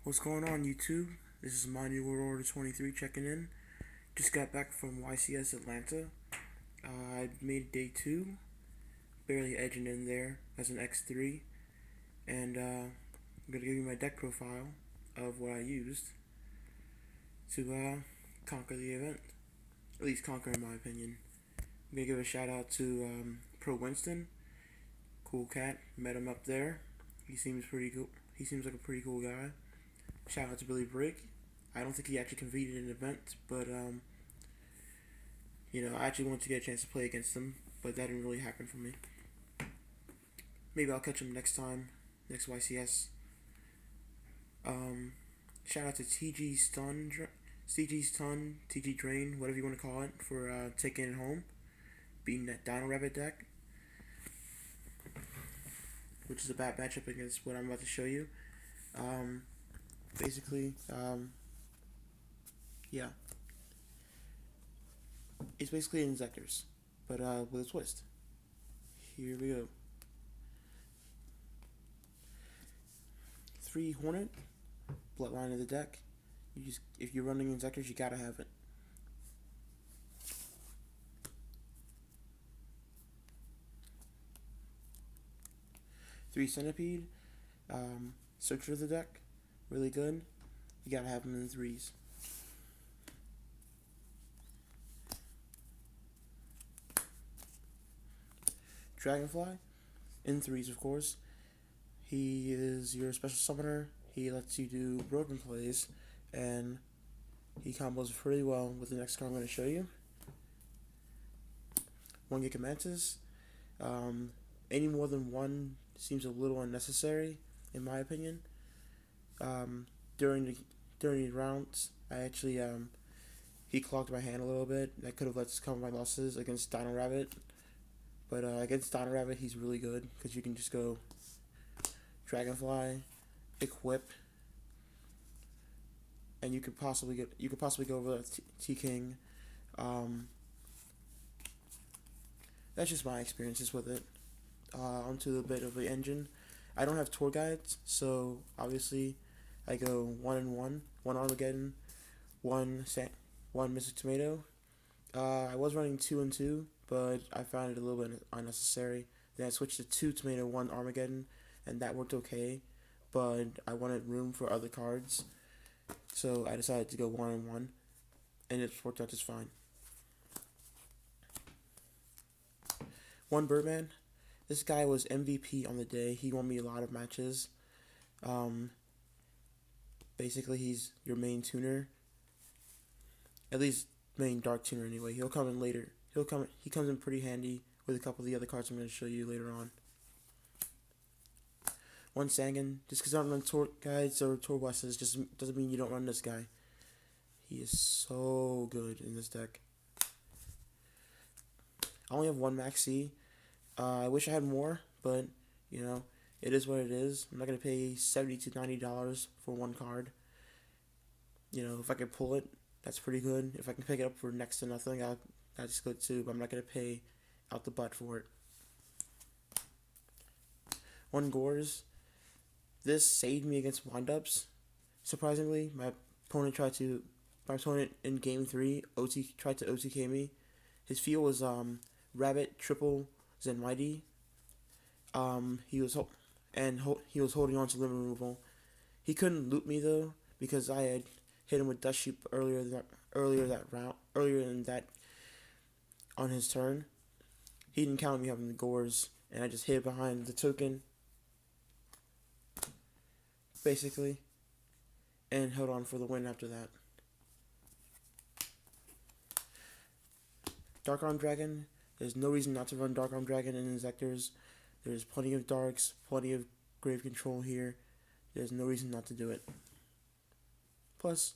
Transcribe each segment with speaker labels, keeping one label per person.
Speaker 1: What's going on, YouTube? This is my new World Order 23 checking in. Just got back from YCS Atlanta. I made day 2, barely edging in there as an X3, and I'm going to give you my deck profile of what I used to conquer the event. At least conquer, in my opinion. I'm going to give a shout out to Pro Winston. Cool cat. Met him up there. He seems pretty cool. He seems like a pretty cool guy. Shout out to Billy Brick. I don't think he actually competed in an event, but I actually wanted to get a chance to play against him, but that didn't really happen for me. Maybe I'll catch him next time, next YCS. Shout out to TG Stun, TG Drain, whatever you want to call it, for taking it home, beating that Dino Rabbit deck, which is a bad matchup against what I'm about to show you. Basically, yeah. It's basically Inzectors, but with a twist. Here we go. 3 Hornet, Bloodline of the deck. If you're running Inzectors, you gotta have it. 3 Centipede, Searcher of the deck, really good. You gotta have them in the 3s. Dragonfly, in 3s of course. He is your special summoner. He lets you do broken plays, and he combos pretty well with the next card I'm going to show you. 1 Giga Mantis. Any more than 1 seems a little unnecessary, in my opinion. During the rounds, I actually he clogged my hand a little bit. I could have let some of my losses against Dino Rabbit, but against Dino Rabbit, he's really good because you can just go Dragonfly, equip, and you could possibly go over T King. That's just my experiences with it. Onto the bit of the engine. I don't have tour guides, so obviously I go 1 and 1, 1 Armageddon, 1 Mr. Tomato. I was running 2 and 2, but I found it a little bit unnecessary. Then I switched to 2 Tomato, 1 Armageddon, and that worked okay, but I wanted room for other cards, so I decided to go 1 and 1, and it worked out just fine. 1 Birdman. This guy was MVP on the day. He won me a lot of matches. Basically, he's your main tuner. At least main dark tuner anyway. He'll come in later. He comes in pretty handy with a couple of the other cards I'm going to show you later on. 1 Sangan. Just because I don't run tour guides or tour buses just doesn't mean you don't run this guy. He is so good in this deck. I only have 1 Max C. I wish I had more, but it is what it is. I'm not gonna pay $70 to $90 for 1 card. If I can pull it, that's pretty good. If I can pick it up for next to nothing, that's good too. But I'm not gonna pay out the butt for it. 1 Gores. This saved me against windups. Surprisingly, my opponent in game 3 tried to OTK me. His field was Rabbit triple Zenmighty. He was holding on to limit removal. He couldn't loot me though because I had hit him with Dust Sheep earlier in that on his turn. He didn't count me having the Gores, and I just hid behind the token, basically, and held on for the win after that. Dark Arm Dragon. There's no reason not to run Dark Arm Dragon in Inzectors. There's plenty of Darks, plenty of Grave Control here. There's no reason not to do it. Plus,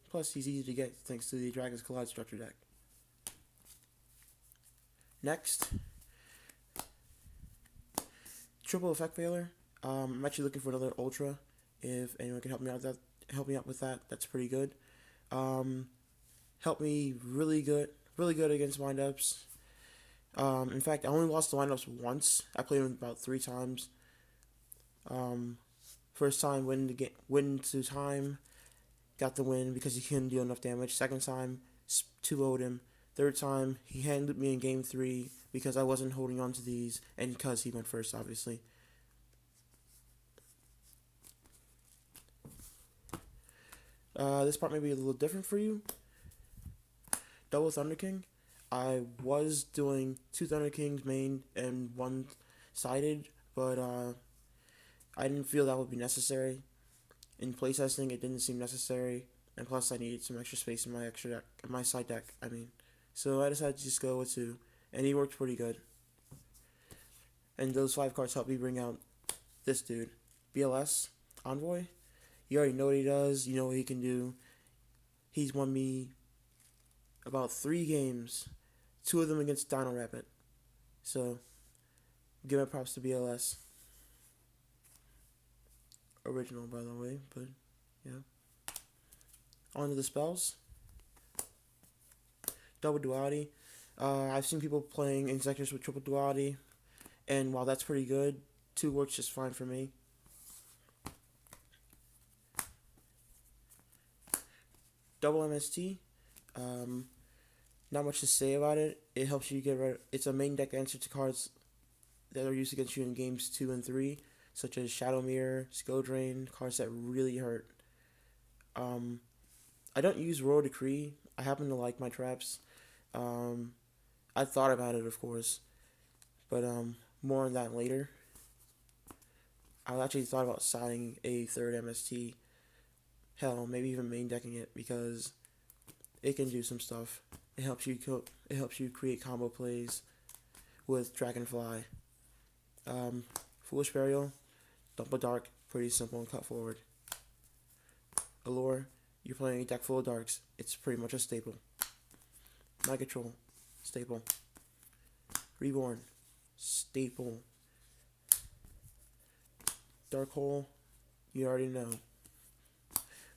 Speaker 1: plus he's easy to get thanks to the Dragon's Collide structure deck. Next, Triple Effect Veiler. I'm actually looking for another Ultra. If anyone can help me out with that, that's pretty good. Helped me really good against windups. In fact, I only lost the windups once. I played him about 3 times. First time win to time, got the win because he couldn't deal enough damage. Second time, 2-0'd him. Third time, he handled me in game 3 because I wasn't holding on to these and because he went first, obviously. This part may be a little different for you. Double Thunder King. I was doing 2 Thunder Kings main and 1 sided, but I didn't feel that would be necessary. In playtesting, it didn't seem necessary, and plus I needed some extra space in my side deck. So I decided to just go with 2, and he worked pretty good. And those 5 cards helped me bring out this dude, BLS Envoy. You already know what he does. You know what he can do. He's won me about 3 games, 2 of them against Dino Rabbit. So give my props to BLS. Original, by the way, but yeah. On to the spells. Double Duality. I've seen people playing Inzectors with triple Duality, and while that's pretty good, 2 works just fine for me. Double MST. Not much to say about it. It helps you get rid. It's a main deck answer to cards that are used against you in games 2 and 3, such as Shadow Mirror, Skill Drain, cards that really hurt. I don't use Royal Decree. I happen to like my traps. I thought about it, of course, but more on that later. I actually thought about signing a 3rd MST. Hell, maybe even main decking it because it can do some stuff. It helps you create combo plays with Dragonfly. Foolish Burial, Dump a Dark, pretty simple and cut forward. Allure, you're playing a deck full of darks. It's pretty much a staple. Mind Control, staple. Reborn, staple. Dark Hole, you already know.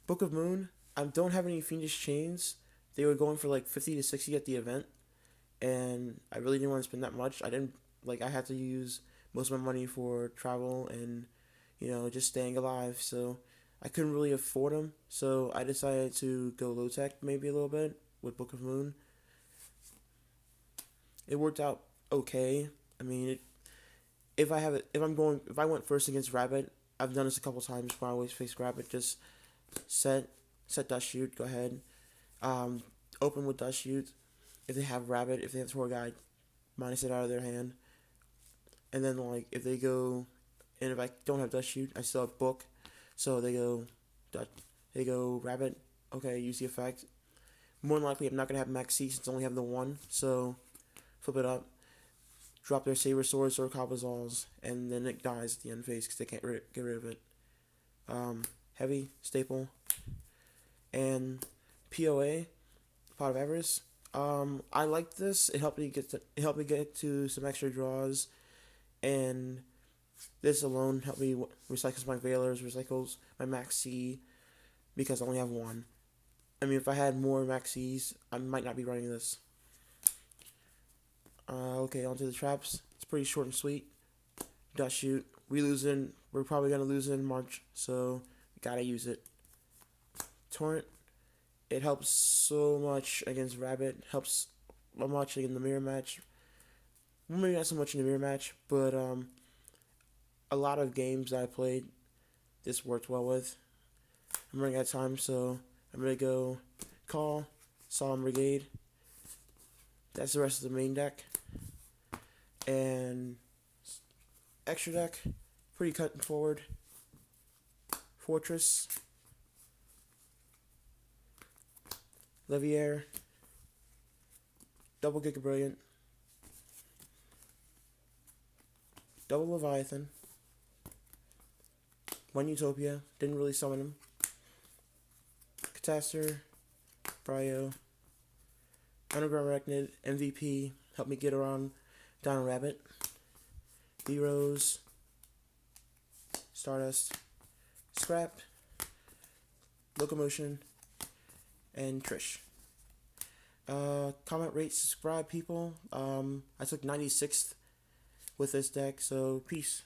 Speaker 1: Book of Moon, I don't have any Fiendish Chains. They were going for like 50 to 60 at the event, and I really didn't want to spend that much. I had to use most of my money for travel and, just staying alive, so I couldn't really afford them. So I decided to go low tech maybe a little bit with Book of Moon. It worked out okay. If I went first against Rabbit, I've done this a couple times where I always face Rabbit. Just set Dust Shoot. Go ahead. Open with Dust Shoot. If they have Rabbit, if they have Tour Guide, minus it out of their hand. And then if they go, and if I don't have Dust Shoot, I still have Book. So they go Rabbit. Okay, use the effect. More than likely, I'm not gonna have Max C since I only have the 1. So flip it up. Drop their Saber Swords or Cabazals, and then it dies at the end phase because they can't get rid of it. Heavy, staple, and POA, Pot of Avarice. I liked this. It helped me get to some extra draws, and this alone helped me recycle my Veilers, recycles my Max C, because I only have 1. If I had more Max Cs, I might not be running this. Okay, onto the traps. It's pretty short and sweet. Dust Shoot. We're probably gonna lose it in March, so gotta use it. Torrent. It helps so much against Rabbit. Helps so much in the mirror match. Maybe not so much in the mirror match, but a lot of games that I played, this worked well with. I'm running out of time, so I'm gonna go Call, Solemn Brigade. That's the rest of the main deck. And extra deck, pretty cut and forward. Fortress, Leviair, Double Giga Brilliant, Double Leviathan, 1 Utopia, didn't really summon him, Catastor, Bryo, Underground Arachnid, MVP, helped me get around Dino Rabbit, B-Rose, Stardust, Scrap, Locomotion, and Trish. Comment, rate, subscribe, people. I took 96th with this deck, so peace.